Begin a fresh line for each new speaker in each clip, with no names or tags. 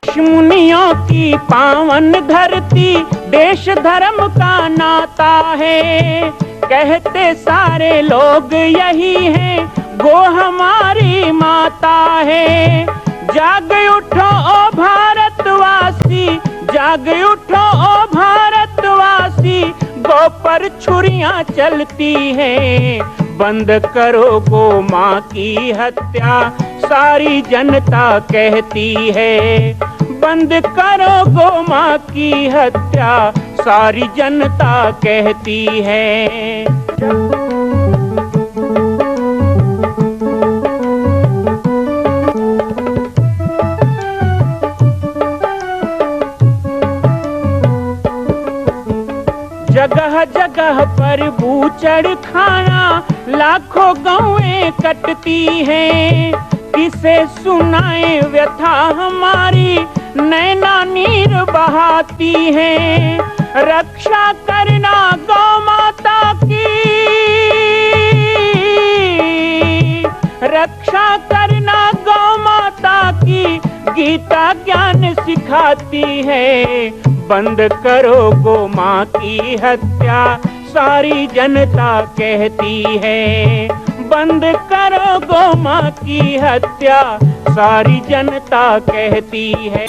ऋषि मुनियों की पावन धरती, देश धर्म का नाता है। कहते सारे लोग यही हैं, गो हमारी माता है। जाग उठो ओ भारतवासी, जाग उठो ओ भारतवासी, गो पर छुरियां चलती हैं। बंद करो गो माँ की हत्या, सारी जनता कहती है। बंद करो गो माँ की हत्या, सारी जनता कहती है। जगह जगह पर बूचड़ खाना, लाखों गौएं कटती हैं। किसे सुनाए व्यथा हमारी, नैना नीर बहाती हैं। रक्षा करना गौ माता की, रक्षा करना गौ माता की, गीता ज्ञान सिखाती है। बंद करो गो माँ की हत्या, सारी जनता कहती है। बंद करो गो माँ की हत्या, सारी जनता कहती है।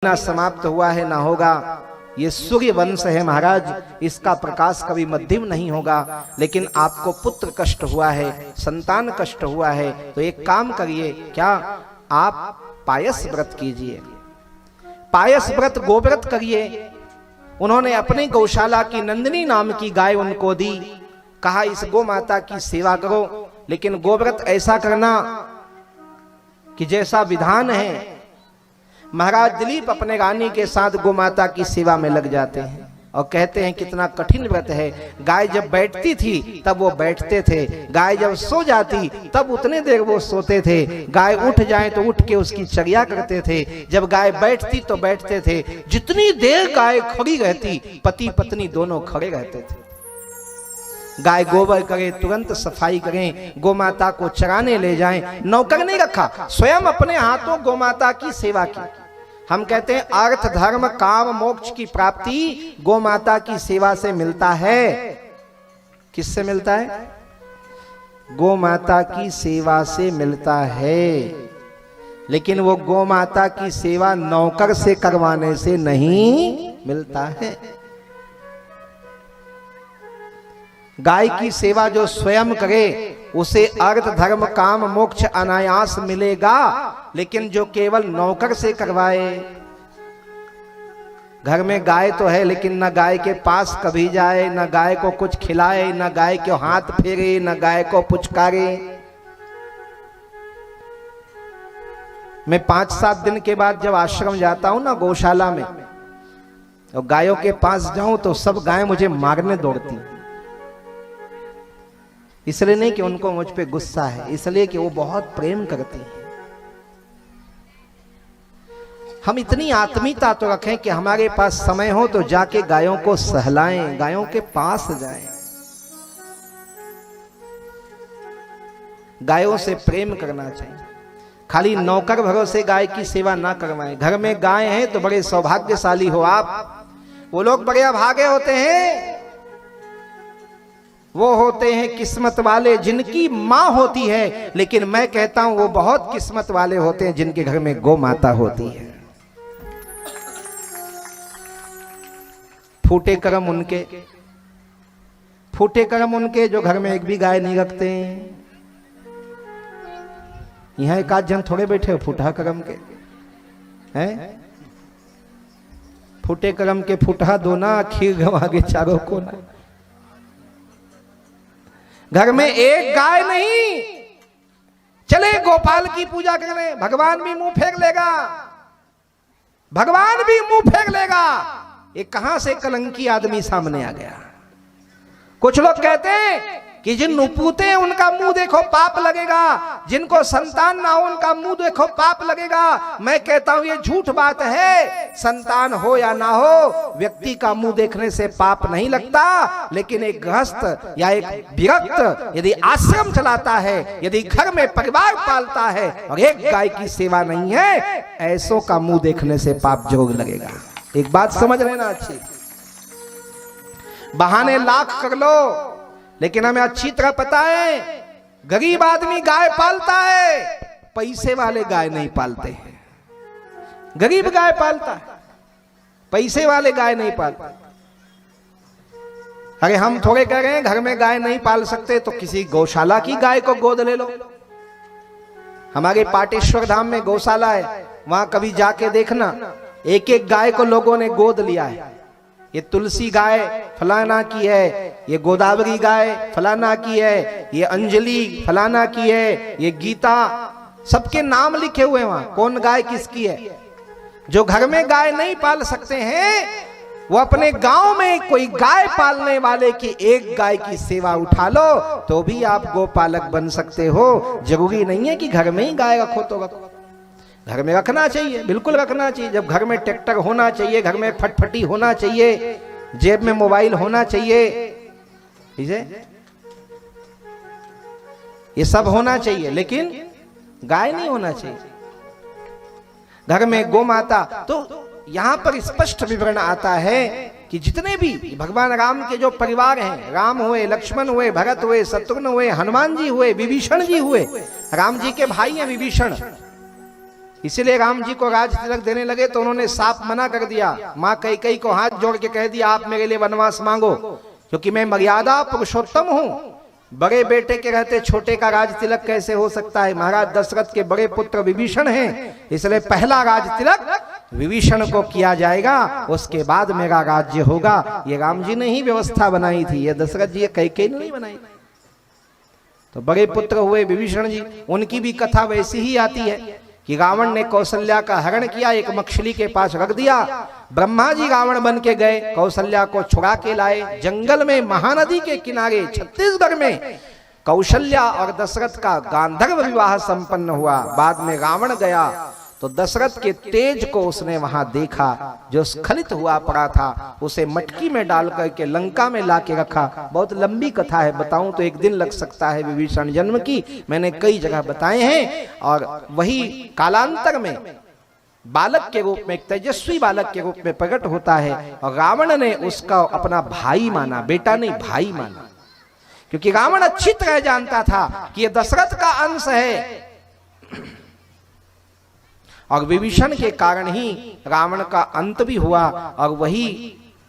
ना समाप्त हुआ है ना होगा। ये सूर्य वंश है महाराज, इसका प्रकाश कभी मध्यम नहीं होगा। लेकिन आपको पुत्र कष्ट हुआ है, संतान कष्ट हुआ है, तो एक काम करिए, क्या आप पायस व्रत कीजिए। पायस व्रत गोव्रत करिए। उन्होंने अपनी गौशाला की नंदिनी नाम की गाय उनको दी, कहा इस गो माता की सेवा करो, लेकिन गोव्रत ऐसा करना कि जैसा विधान है। महाराज दिलीप अपने रानी के साथ गोमाता की सेवा में लग जाते हैं और कहते हैं कितना कठिन व्रत है। गाय जब बैठती थी तब वो बैठते थे, गाय जब सो जाती तब उतने देर वो सोते थे। गाय उठ जाए तो उठ के उसकी चर्या करते थे। जब गाय बैठती तो बैठते थे। जितनी देर गाय खड़ी रहती, पति पत्नी दोनों खड़े रहते थे। गाय गोबर करे, तुरंत सफाई करें, गोमाता को चराने ले जाएं। नौकर नहीं रखा, स्वयं अपने हाथों गोमाता की सेवा की। हम कहते हैं अर्थ धर्म काम मोक्ष की प्राप्ति गोमाता की सेवा से मिलता है। किससे मिलता है? गोमाता की सेवा से मिलता है। लेकिन वो गोमाता की सेवा नौकर से करवाने से नहीं मिलता है। गाय की सेवा जो स्वयं करे उसे अर्थ धर्म काम मोक्ष अनायास मिलेगा। लेकिन जो केवल नौकर से करवाए, घर में गाय तो है लेकिन न गाय के पास कभी जाए, न गाय को कुछ खिलाए, न गाय के हाथ फेरे, न गाय को पुचकारे। मैं 5-7 दिन के बाद जब आश्रम जाता हूं ना गौशाला में, और गायों के पास जाऊं तो सब गाय मुझे मारने दौड़ती। इसलिए नहीं कि उनको मुझ पे गुस्सा है, इसलिए कि वो बहुत प्रेम करती हैं। हम इतनी आत्मीयता तो रखें कि हमारे पास समय हो तो जाके गायों को सहलाएं, गायों के पास जाएं, गायों से प्रेम करना चाहिए। खाली नौकर भरोसे गाय की सेवा ना करवाएं। घर में गाय है तो बड़े सौभाग्यशाली हो आप। वो लोग बड़े अभागे होते हैं, वो होते हैं किस्मत वाले जिनकी मां होती है। लेकिन मैं कहता हूं वो बहुत किस्मत वाले होते हैं जिनके घर में गौ माता होती है। फूटे कर्म उनके, फूटे कर्म उनके जो घर में एक भी गाय नहीं रखते हैं। यहां एक आध जन थोड़े बैठे हो फूटा कर्म के हैं। फूटे कर्म के फूटा दो ना, खीर गवा के चारों को ना। घर में एक गाय नहीं, चले गोपाल की पूजा करें, भगवान भी मुंह फेर लेगा, भगवान भी मुंह फेर लेगा। ये कहां से कलंकी आदमी सामने आ गया। कुछ लोग कहते हैं कि जिन नुपूते हैं उनका मुंह देखो पाप लगेगा, जिनको संतान ना हो उनका मुंह देखो पाप लगेगा। मैं कहता हूं ये झूठ बात है। संतान हो या ना हो, व्यक्ति का मुंह देखने से पाप नहीं लगता, लेकिन एक गृहस्थ या एक विरक्त यदि आश्रम चलाता है, यदि घर में परिवार पालता है और एक गाय की सेवा नहीं है, ऐसों का मुंह देखने से पाप जरूर लगेगा। एक बात समझ लेना अच्छी, बहाने लाख कर लो, लेकिन हमें अच्छी तरह पता है गरीब आदमी गाय पालता है, पैसे वाले गाय नहीं पालते हैं। गरीब गाय पालता है, पैसे वाले गाय नहीं पालते। अरे हम थोड़े कह रहे हैं घर में गाय नहीं पाल सकते तो किसी गौशाला की गाय को गोद ले लो। हमारे पाटेश्वर धाम में गौशाला है, वहां कभी जाके देखना, एक एक गाय को लोगों ने गोद लिया है। ये तुलसी गाय फलाना की है, ये गोदावरी गाय फलाना की है, ये अंजलि फलाना की है, ये गीता, सबके नाम लिखे हुए वहां, कौन गाय किसकी है। जो घर में गाय नहीं पाल सकते हैं वो अपने गांव में कोई गाय पालने वाले की एक गाय की सेवा उठा लो तो भी आप गोपालक बन सकते हो। जरूरी नहीं है कि घर में ही गाय रखो तो रखो, घर में रखना चाहिए, बिल्कुल रखना चाहिए। जब घर में ट्रैक्टर होना चाहिए, घर में फटफटी होना चाहिए, जेब में मोबाइल होना चाहिए, ठीक है, ये सब होना चाहिए, लेकिन गाय नहीं होना चाहिए। घर में गौ माता, तो यहां पर स्पष्ट विवरण आता है कि जितने भी भगवान राम के जो परिवार हैं, राम हुए, लक्ष्मण हुए, भरत हुए, शत्रुघ्न हुए, हनुमान जी हुए, विभीषण जी हुए, राम जी के भाई हैं विभीषण, इसलिए राम जी को राज तिलक देने लगे तो उन्होंने साफ मना कर दिया। मां कैकेयी को हाथ जोड़ के कह दिया आप मेरे लिए वनवास मांगो, क्योंकि मैं मर्यादा पुरुषोत्तम हूं। बड़े बेटे के रहते छोटे का राज तिलक कैसे हो सकता है। महाराज दशरथ के बड़े पुत्र विभीषण हैं, इसलिए पहला राज तिलक विभीषण को किया जाएगा, उसके बाद मेरा राज्य होगा। ये राम जी ने ही व्यवस्था बनाई थी, ये दशरथ जी कैकेयी ने नहीं बनाई। तो बड़े पुत्र हुए विभीषण जी, उनकी भी कथा वैसी ही आती है कि रावण ने कौशल्या का हरण किया, एक मछली के पास रख दिया। ब्रह्मा जी रावण बन के गए, कौशल्या को छुड़ा के लाए जंगल में, महानदी के किनारे छत्तीसगढ़ में। कौशल्या और दशरथ का गांधर्व विवाह संपन्न हुआ। बाद में रावण गया तो दशरथ के तेज को उसने वहां देखा, जो स्खलित हुआ पड़ा था, उसे मटकी में डाल करके लंका में ला के रखा। बहुत लंबी कथा है, बताऊं तो एक दिन लग सकता है विभीषण जन्म की, मैंने कई जगह बताए हैं। और वही कालांतर में बालक के रूप में, एक तेजस्वी बालक के रूप में प्रकट होता है, और रावण ने उसका अपना भाई माना, बेटा नहीं भाई माना, क्योंकि रावण अच्छी तरह जानता था कि यह दशरथ का अंश है। और विभीषण के कारण ही रावण का अंत भी हुआ, और वही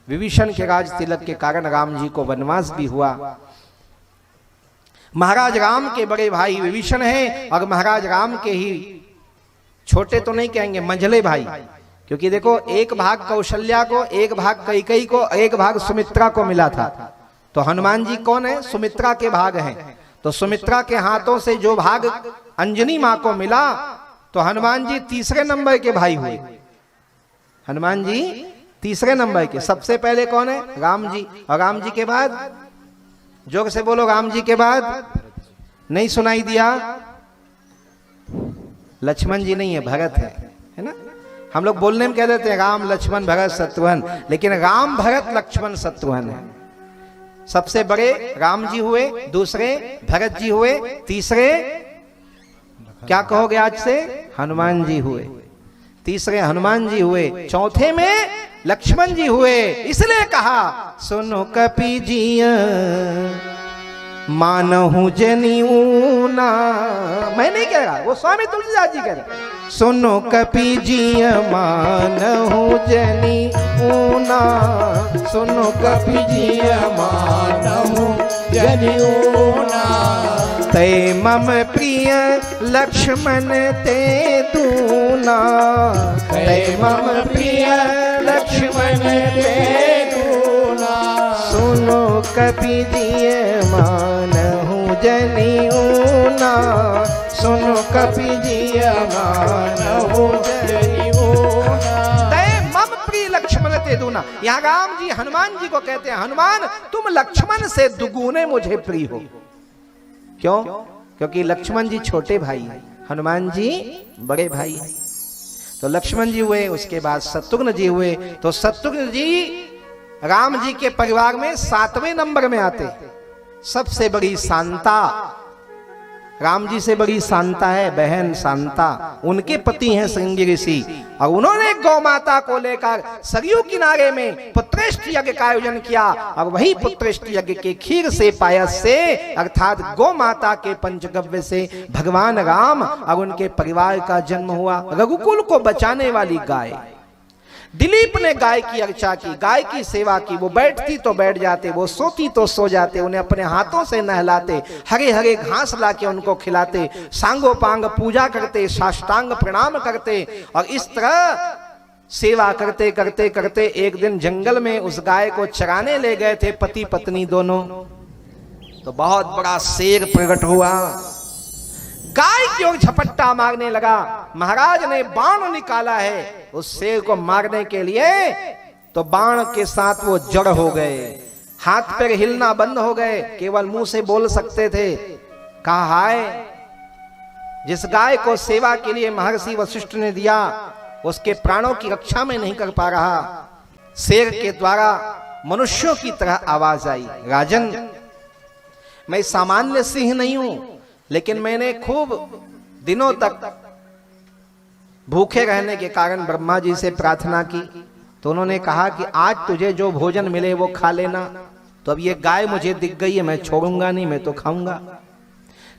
विभीषण के राज तिलक के कारण राम जी को वनवास भी हुआ। महाराज राम के बड़े भाई विभीषण हैं, और महाराज राम के ही छोटे तो नहीं कहेंगे, मंझले भाई, क्योंकि देखो एक भाग कौशल्या को, एक भाग कैकेयी को, एक भाग सुमित्रा को मिला था। तो हनुमान जी कौन है? सुमित्रा के भाग हैं। तो सुमित्रा के हाथों से जो भाग अंजनी मां को मिला, तो हनुमान जी तीसरे नंबर के भाई हुए। हनुमान जी तीसरे नंबर के। सबसे पहले कौन है? राम जी, और राम जी के बाद, जोर से बोलो, राम जी के बाद, नहीं सुनाई दिया? लक्ष्मण जी नहीं है, भरत है ना। हम लोग बोलने में कह देते हैं राम लक्ष्मण भरत शत्रुघ्न, लेकिन राम भरत लक्ष्मण शत्रुघ्न है। सबसे बड़े राम जी हुए, दूसरे भरत जी हुए, तीसरे क्या कहोगे आज से? हनुमान जी हुए। तीसरे हनुमान जी हुए, चौथे में लक्ष्मण जी हुए। इसलिए कहा सुनो कपि जिया मानहु जनिऊना। मैं नहीं कह रहा, वो स्वामी तुलसीदास जी कह रहे। सुनो कपि जिया मानहु जनिऊना, सुनो कपि जिया मानहु जनिऊना। तै मम प्रिय लक्ष्मण ते दूना, तै मम प्रिय लक्ष्मण ते दूना। सुनो कपि जिय मानहु जनिऊना, सुनो कपि जिय मानहु जनिऊना। तै मम प्रिय लक्ष्मण ते दूना। यहाँ राम जी हनुमान जी को कहते हैं, हनुमान तुम लक्ष्मण से दुगुने मुझे प्रिय हो। क्यों? क्योंकि लक्ष्मण जी छोटे भाई हैं, हनुमान जी बड़े भाई हैं। तो लक्ष्मण जी हुए, उसके बाद शत्रुघ्न जी हुए। तो शत्रुघ्न जी राम जी के परिवार में 7वें नंबर में आते। सबसे बड़ी शांता, राम जी से बड़ी शांता है बहन शांता, उनके पति हैं श्रृंगी ऋषि, और उन्होंने गौ माता को लेकर सरयू किनारे में पुत्रेष्टि यज्ञ का आयोजन किया। और वही पुत्रेष्टि यज्ञ के खीर से पायस से अर्थात गौ माता के पंचगव्य से भगवान राम और उनके परिवार का जन्म हुआ। रघुकुल को बचाने वाली गाय। दिलीप ने गाय की अर्चा की, गाय की सेवा की। वो बैठती तो बैठ जाते, वो सोती तो सो जाते, उन्हें अपने हाथों से नहलाते, हरे हरे घास लाके उनको खिलाते, सांगोपांग पूजा करते, साष्टांग प्रणाम करते। और इस तरह सेवा करते करते करते एक दिन जंगल में उस गाय को चराने ले गए थे पति पत्नी दोनों। तो बहुत बड़ा शेर प्रकट हुआ, गाय की ओर झपट्टा मारने लगा। महाराज ने बाण निकाला है उस शेर को मारने के लिए, तो बाण के साथ वो जड़ हो गए, हाथ पैर हिलना बंद हो गए, केवल मुंह से बोल सकते थे। कहा हाय, जिस गाय को सेवा के लिए महर्षि वशिष्ठ ने दिया उसके प्राणों की रक्षा में नहीं कर पा रहा। शेर के द्वारा मनुष्यों की तरह आवाज आई, राजन मैं सामान्य सिंह नहीं हूं, लेकिन मैंने खूब दिनों तक भूखे रहने के कारण ब्रह्मा जी से प्रार्थना की। तो उन्होंने कहा कि आज तुझे जो भोजन मिले वो खा लेना। तो अब ये गाय मुझे दिख गई है, मैं छोड़ूंगा नहीं, मैं तो खाऊंगा।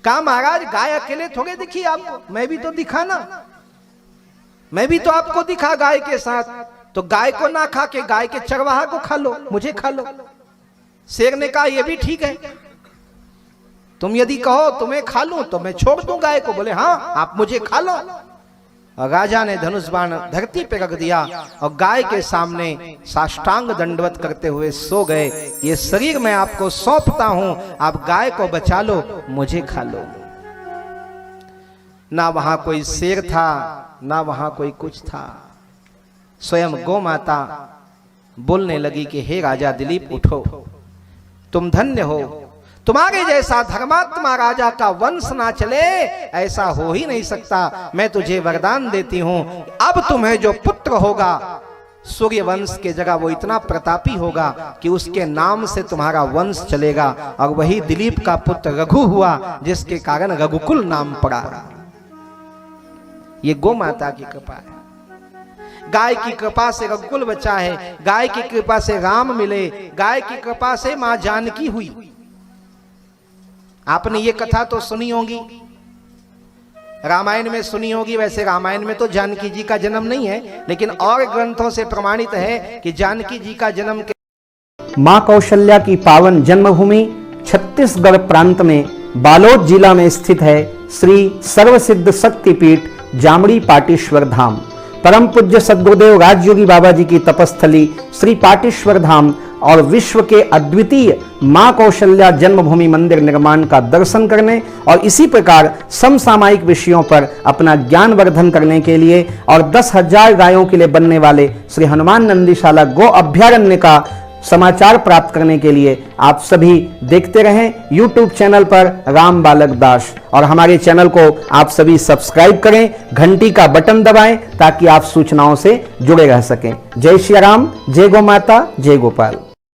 कहा महाराज गाय अकेले थोड़े दिखी आपको, मैं भी तो दिखा ना, मैं भी तो आपको दिखा गाय के साथ। तो गाय को ना खा के गाय के चरवाहा को खा लो, मुझे खा लो। शेर ने कहा ये भी ठीक है, तुम यदि कहो तुम्हें खा लूं तो मैं छोड़ दूं गाय को। बोले हाँ आप मुझे खा लो। और राजा ने धनुष बाण धरती पे रख दिया और गाय के सामने साष्टांग दंडवत करते हुए सो गए। ये शरीर मैं आपको सौंपता हूं, आप गाय को बचा लो, मुझे खा लो। ना वहां कोई शेर था, ना वहां कोई कुछ था। स्वयं गौ माता बोलने लगी कि हे राजा दिलीप उठो, तुम धन्य हो, तुम्हारे जैसा धर्मात्मा राजा का वंश ना चले ऐसा हो ही नहीं सकता। मैं तुझे वरदान देती हूं, अब तुम्हें जो पुत्र होगा सूर्य वंश के जगह वो इतना प्रतापी होगा कि उसके नाम से तुम्हारा वंश चलेगा। और वही दिलीप का पुत्र रघु हुआ, जिसके कारण रघुकुल नाम पड़ा। ये गौ माता की कृपा है। गाय की कृपा से रघुकुल बचा है, गाय की कृपा से राम मिले, गाय की कृपा से मां जानकी हुई। आपने ये कथा तो सुनी होगी, रामायण में सुनी होगी। वैसे रामायण में तो जानकी जी का जन्म नहीं है, लेकिन और ग्रंथों से प्रमाणित है कि जानकी जी का जन्म
मां कौशल्या की पावन जन्मभूमि छत्तीसगढ़ प्रांत में बालोद जिला में स्थित है श्री सर्वसिद्ध शक्तिपीठ जामड़ी पाटेश्वर धाम। परम पूज्य सद्गुरुदेव राजयोगी बाबा जी की तपस्थली श्री पाटेश्वर धाम और विश्व के अद्वितीय मां कौशल्या जन्मभूमि मंदिर निर्माण का दर्शन करने और इसी प्रकार समसामयिक विषयों पर अपना ज्ञान वर्धन करने के लिए और 10,000 गायों के लिए बनने वाले श्री हनुमान नंदीशाला गो अभ्यारण्य का समाचार प्राप्त करने के लिए आप सभी देखते रहें YouTube चैनल पर राम बालक दास, और हमारे चैनल को आप सभी सब्सक्राइब करें, घंटी का बटन दबाएं ताकि आप सूचनाओं से जुड़े रह सकें। जय श्री राम, जय गौ माता, जय गोपाल।